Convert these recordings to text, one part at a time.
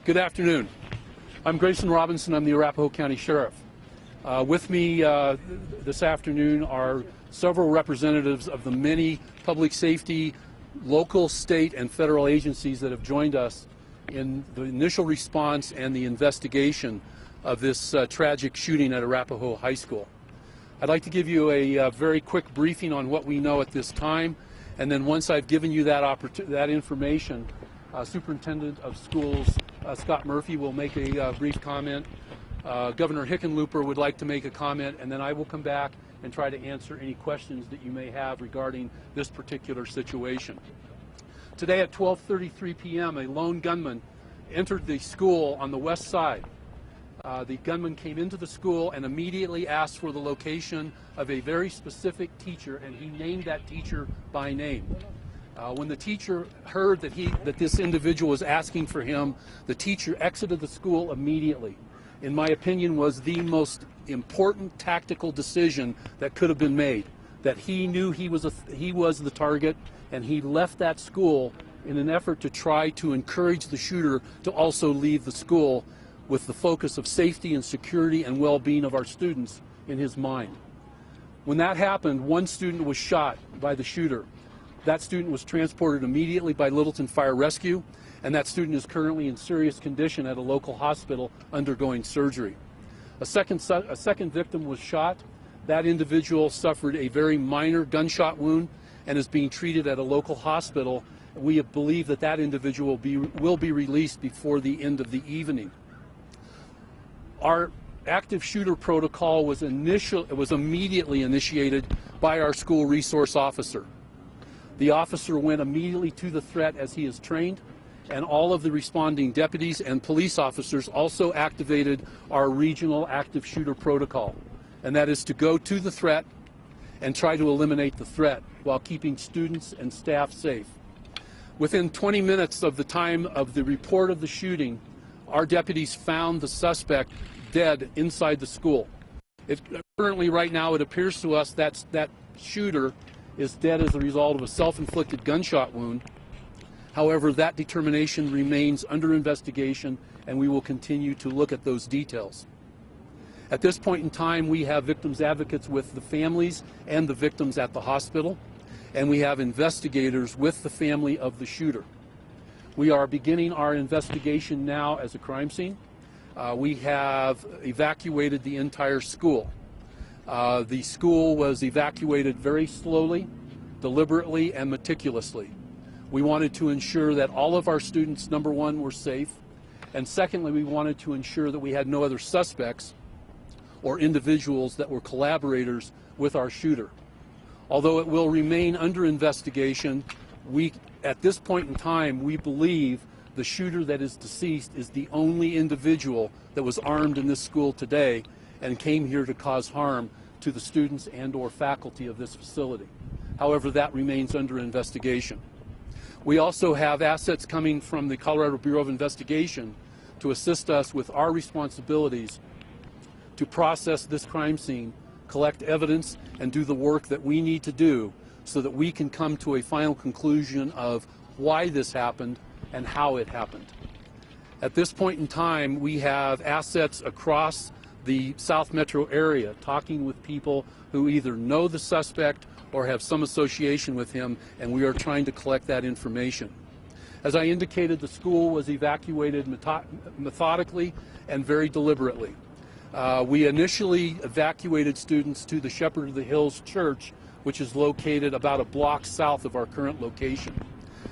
Good afternoon. I'm Grayson Robinson. I'm the Arapahoe County Sheriff. With me this afternoon are several representatives of the many public safety, local, state, and federal agencies that have joined us in the initial response and the investigation of this tragic shooting at Arapahoe High School. I'd like to give you a very quick briefing on what we know at this time, and then once I've given you that information, Superintendent of Schools Scott Murphy will make a brief comment. Governor Hickenlooper would like to make a comment, and then I will come back and try to answer any questions that you may have regarding this particular situation. Today at 12:33 p.m., a lone gunman entered the school on the west side. The gunman came into the school and immediately asked for the location of a very specific teacher, and he named that teacher by name. When the teacher heard that this individual was asking for him, the teacher exited the school immediately. In my opinion, was the most important tactical decision that could have been made. That he knew he was the target, and he left that school in an effort to try to encourage the shooter to also leave the school, with the focus of safety and security and well-being of our students in his mind. When that happened, one student was shot by the shooter. That student was transported immediately by Littleton Fire Rescue, and that student is currently in serious condition at a local hospital undergoing surgery. A second victim was shot. That individual suffered a very minor gunshot wound and is being treated at a local hospital. We believe that that individual will be released before the end of the evening. Our active shooter protocol was immediately initiated by our school resource officer. The officer went immediately to the threat as he is trained, and all of the responding deputies and police officers also activated our regional active shooter protocol, and that is to go to the threat and try to eliminate the threat while keeping students and staff safe. Within 20 minutes of the time of the report of the shooting, our deputies found the suspect dead inside the school. Currently, right now, it appears to us that shooter is dead as a result of a self-inflicted gunshot wound. However, that determination remains under investigation, and we will continue to look at those details. At this point in time, we have victims advocates with the families and the victims at the hospital, and we have investigators with the family of the shooter. We are beginning our investigation now as a crime scene. We have evacuated the entire school. The school was evacuated very slowly, deliberately, and meticulously. We wanted to ensure that all of our students, number one, were safe, and secondly, we wanted to ensure that we had no other suspects or individuals that were collaborators with our shooter. Although it will remain under investigation, at this point in time, we believe the shooter that is deceased is the only individual that was armed in this school today and came here to cause harm to the students and/or faculty of this facility. However, that remains under investigation. We also have assets coming from the Colorado Bureau of Investigation to assist us with our responsibilities to process this crime scene, collect evidence, and do the work that we need to do so that we can come to a final conclusion of why this happened and how it happened. At this point in time, we have assets across the South Metro area talking with people who either know the suspect or have some association with him, and we are trying to collect that information. As I indicated, the school was evacuated methodically and very deliberately. We initially evacuated students to the Shepherd of the Hills Church, which is located about a block south of our current location.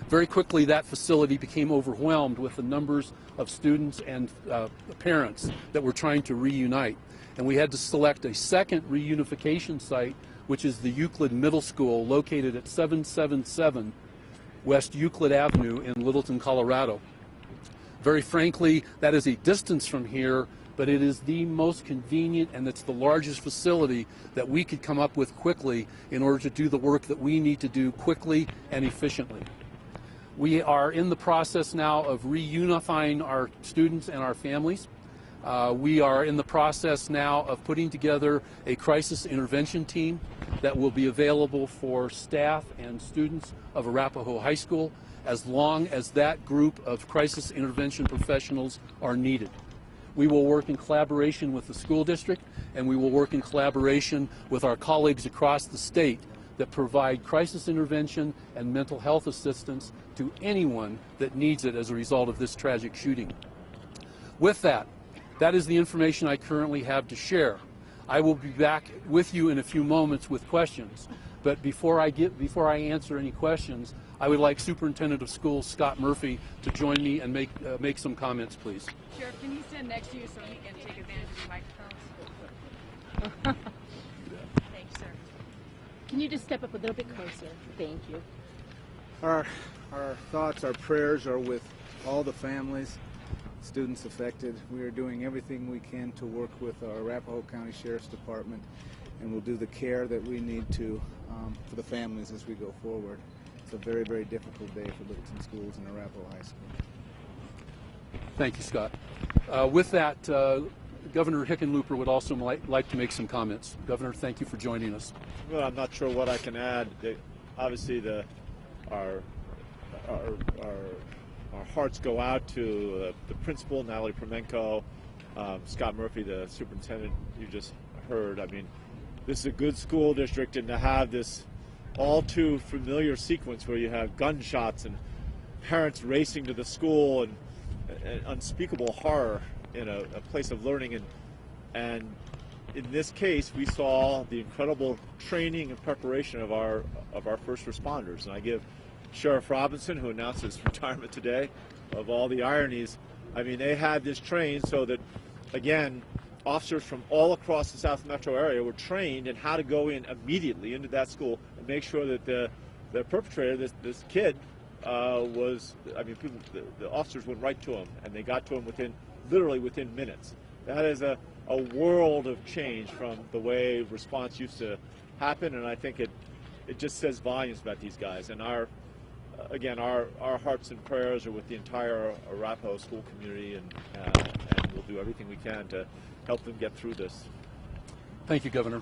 Very quickly, that facility became overwhelmed with the numbers of students and parents that were trying to reunite. And we had to select a second reunification site, which is the Euclid Middle School, located at 777 West Euclid Avenue in Littleton, Colorado. Very frankly, that is a distance from here, but it is the most convenient, and it's the largest facility that we could come up with quickly in order to do the work that we need to do quickly and efficiently. We are in the process now of reunifying our students and our families. We are in the process now of putting together a crisis intervention team that will be available for staff and students of Arapahoe High School, as long as that group of crisis intervention professionals are needed. We will work in collaboration with the school district, and we will work in collaboration with our colleagues across the state that provide crisis intervention and mental health assistance to anyone that needs it as a result of this tragic shooting. With that, that is the information I currently have to share. I will be back with you in a few moments with questions, but before I answer any questions, I would like Superintendent of Schools Scott Murphy to join me and make some comments, please. Sheriff, can you stand next to you so he can take advantage of your microphones? Thanks, sir. Can you just step up a little bit closer? Thank you. Our thoughts, our prayers are with all the families, students affected. We are doing everything we can to work with our Arapahoe County Sheriff's Department, and we'll do the care that we need to for the families as we go forward. It's a very, very difficult day for Littleton Schools and Arapahoe High School. Thank you, Scott. With that, Governor Hickenlooper would also like to make some comments. Governor, thank you for joining us. Well, I'm not sure what I can add. Obviously, our hearts go out to the principal, Natalie Premenko, Scott Murphy, the superintendent you just heard. I mean, this is a good school district, and to have this all too familiar sequence where you have gunshots and parents racing to the school and unspeakable horror in a place of learning, and in this case we saw the incredible training and preparation of our first responders. And I give Sheriff Robinson, who announced his retirement today, of all the ironies. I mean, they had this trained so that, again, officers from all across the South Metro area were trained in how to go in immediately into that school and make sure that the perpetrator, this kid, the officers went right to him, and they got to him literally within minutes. That is a world of change from the way response used to happen, and I think it just says volumes about these guys. And our hearts and prayers are with the entire Arapahoe school community, and we'll do everything we can to help them get through this. Thank you, Governor.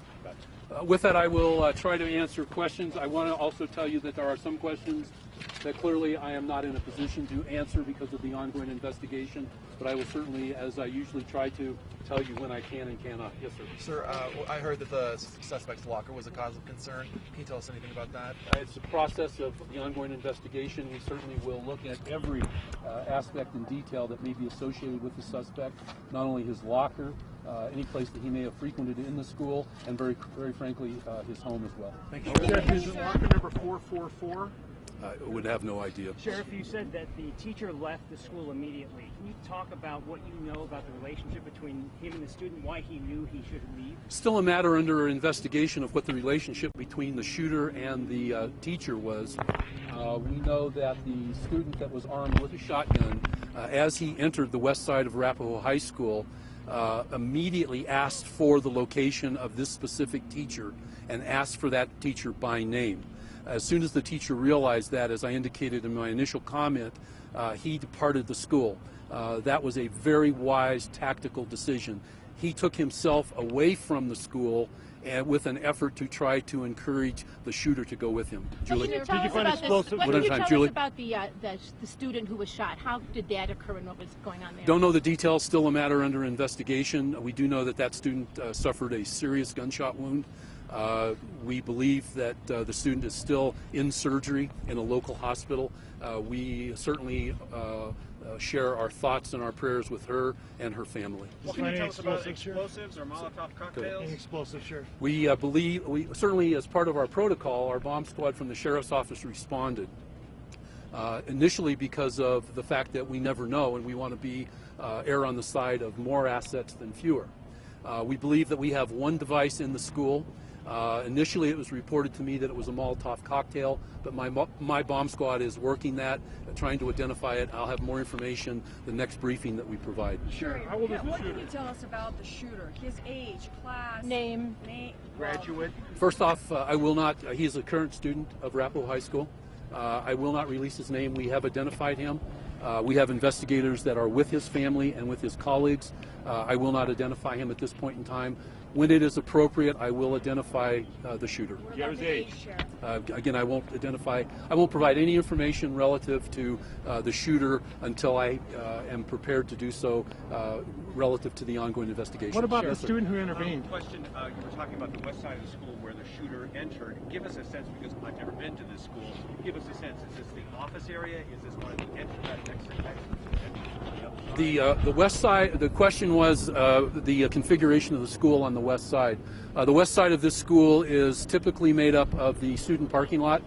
With that, I will try to answer questions. I want to also tell you that there are some questions that clearly I am not in a position to answer because of the ongoing investigation, but I will certainly, as I usually try to, tell you when I can and cannot. Yes, sir. Sir, I heard that the suspect's locker was a cause of concern. Can you tell us anything about that? It's a process of the ongoing investigation. We certainly will look at every aspect and detail that may be associated with the suspect, not only his locker, any place that he may have frequented in the school, and very frankly, his home as well. Thank you. Sheriff, is it locker number 444? I would have no idea. Sheriff, you said that the teacher left the school immediately. Can you talk about what you know about the relationship between him and the student, why he knew he should leave? Still a matter under investigation of what the relationship between the shooter and the teacher was. We know that the student that was armed with a shotgun, as he entered the west side of Arapahoe High School, immediately asked for the location of this specific teacher and asked for that teacher by name. As soon as the teacher realized that, as I indicated in my initial comment, he departed the school. That was a very wise tactical decision. He took himself away from the school and with an effort to try to encourage the shooter to go with him. Julie? Did you find explosives? What did you tell us about the student who was shot? How did that occur and what was going on there? Don't know the details, still a matter under investigation. We do know that that student suffered a serious gunshot wound. We believe that the student is still in surgery in a local hospital. We certainly share our thoughts and our prayers with her and her family. Well, can you tell us about explosives or Molotov cocktails? Any explosives, sure. We certainly, as part of our protocol, our bomb squad from the Sheriff's Office responded. Initially because of the fact that we never know and we want to err on the side of more assets than fewer. We believe that we have one device in the school. Initially it was reported to me that it was a Molotov cocktail, but my bomb squad is working that, trying to identify it. I'll have more information the next briefing that we provide. Sure. What can you tell us about the shooter? His age, class, name, graduate? First off, I will not, he is a current student of Arapahoe High School. I will not release his name. We have identified him. We have investigators that are with his family and with his colleagues. I will not identify him at this point in time. When it is appropriate, I will identify the shooter. What about the age, Sheriff? Again, I won't provide any information relative to the shooter until I am prepared to do so relative to the ongoing investigation. What about Yes, the sir. student who intervened? Question, you were talking about the west side of the school where the shooter entered. Give us a sense, because I've never been to this school. Give us a sense. Is this the office area? Is this one of the exit? The west side, the question was the configuration of the school on the west side. The west side of this school is typically made up of the student parking lot.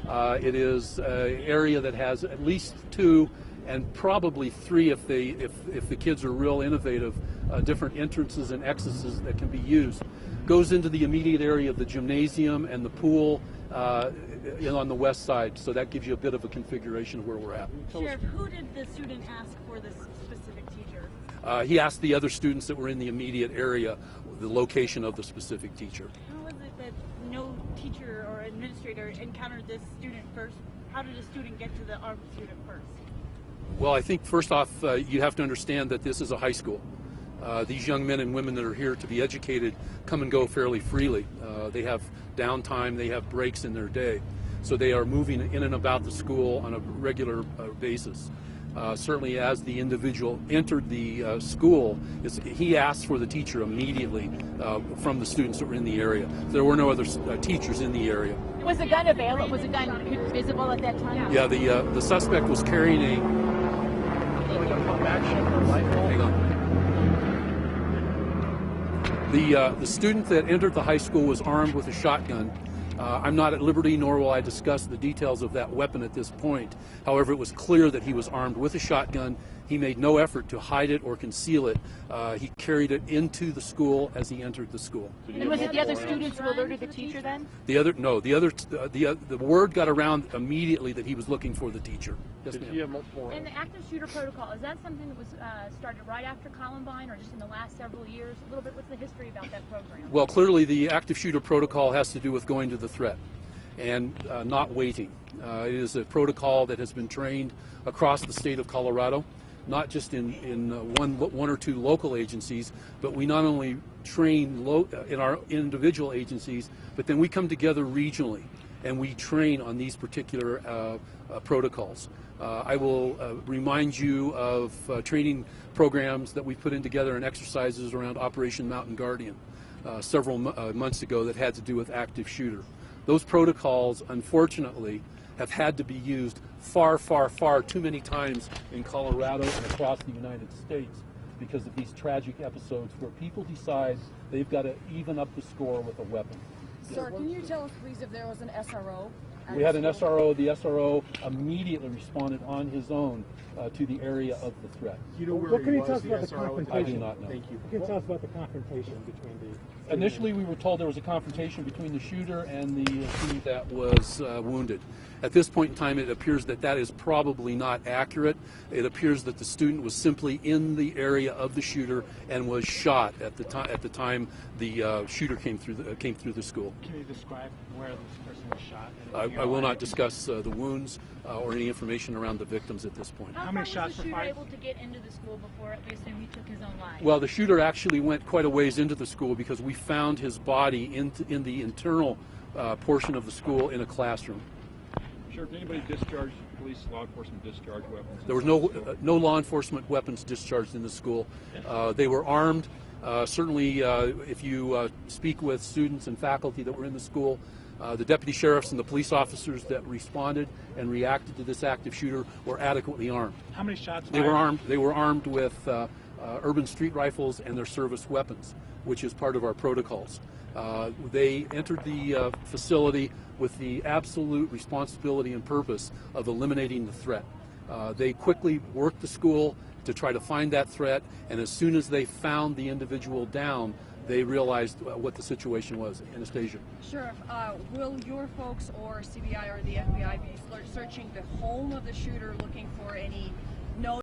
It is an area that has at least 2 and probably 3 if the kids are real innovative, different entrances and exits that can be used. Goes into the immediate area of the gymnasium and the pool on the west side, so that gives you a bit of a configuration of where we're at. Sheriff, who did the student ask for this specific teacher? He asked the other students that were in the immediate area the location of the specific teacher. How was it that no teacher or administrator encountered this student first? How did a student get to the armed student first? Well, I think first off, you have to understand that this is a high school. These young men and women that are here to be educated come and go fairly freely. They have downtime, they have breaks in their day. So they are moving in and about the school on a regular basis. Certainly as the individual entered the school, he asked for the teacher immediately from the students that were in the area. There were no other teachers in the area. Was the gun available? Was the gun visible at that time? Yeah, the suspect was carrying a... Hang on. The student that entered the high school was armed with a shotgun. I'm not at liberty, nor will I discuss the details of that weapon at this point. However, it was clear that he was armed with a shotgun. He made no effort to hide it or conceal it. He carried it into the school as he entered the school. And was it the other students who alerted the teacher then? The word got around immediately that he was looking for the teacher. Yes, ma'am. And the active shooter protocol, is that something that was started right after Columbine or just in the last several years? A little bit, what's the history about that program? Well, clearly the active shooter protocol has to do with going to the threat and not waiting. It is a protocol that has been trained across the state of Colorado, not just in one or 2 local agencies, but we not only train in our individual agencies, but then we come together regionally and we train on these particular protocols. I will remind you of training programs that we put in together and exercises around Operation Mountain Guardian several months ago that had to do with active shooter. Those protocols, unfortunately, have had to be used far, far, far too many times in Colorado and across the United States because of these tragic episodes where people decide they've got to even up the score with a weapon. Sir, can you tell us, please, if there was an SRO? We had an SRO. The SRO immediately responded on his own to the area of the threat. You know what can you tell us about the confrontation? I do not know. Thank you. What can you tell us about the confrontation between the... Initially, we were told there was a confrontation between the shooter and the student that was wounded. At this point in time, it appears that that is probably not accurate. It appears that the student was simply in the area of the shooter and was shot at the time the shooter came through the school. Can you describe where this person was shot? I will not discuss the wounds or any information around the victims at this point. How many shots was the shooter able to get into the school before we assume he took his own life? Well, the shooter actually went quite a ways into the school because we found his body in the internal portion of the school in a classroom. Sure, did anybody discharge, police, law enforcement discharge weapons? There was no law enforcement weapons discharged in the school. They were armed. Certainly, if you speak with students and faculty that were in the school, the deputy sheriffs and the police officers that responded and reacted to this active shooter were adequately armed. How many shots they were armed? They were armed with urban street rifles and their service weapons, which is part of our protocols. They entered the facility with the absolute responsibility and purpose of eliminating the threat. They quickly worked the school to try to find that threat, and as soon as they found the individual down, they realized what the situation was. Anastasia. Sheriff, will your folks or CBI or the FBI be searching the home of the shooter looking for any